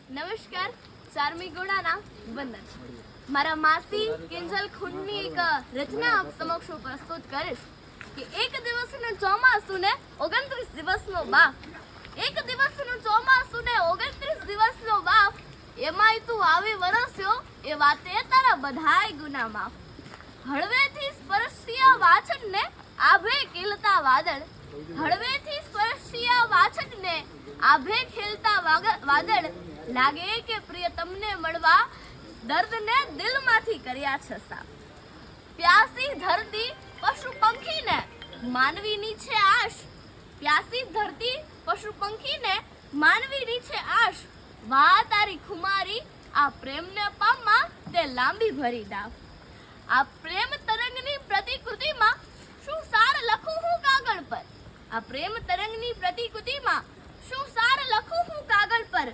નમસ્કાર, ચારમી ગોળાના વંદન. મારા માસી કિંજલ ખૂનની એક રચના આપ સમક્ષ હું પ્રસ્તુત કરીશ કે એક દિવસનું ચોમાસું ને 29 દિવસનો બાપ. એક દિવસનું ચોમાસું ને 29 દિવસનો બાપ, એમાંય તું આવી વરસ્યો એ વાતે તારા બધાય ગુના માફ. હળવેથી સ્પર્શિયા વાછડને આભે ખીલતા વાદળ, હળવેથી સ્પર્શિયા વાછડને આભે ખીલતા વાદળ, લાગે કે પ્રિય તમને મળવા દર્દને દિલમાંથી કર્યા છે સાફ. પ્યાસી ધરતી પશુ પંખીને માનવીની છે આશ, પ્યાસી ધરતી પશુ પંખીને માનવીની છે આશ. વાહ તારી ખુમારી આ પ્રેમને પામવા તે લાંબી ભરી ડાફ. આ પ્રેમ તરંગની પ્રતિકૃતિમાં શું સાર લખું હું કાગળ પર, આ પ્રેમ તરંગની પ્રતિકૃતિમાં શું સાર લખું હું કાગળ પર.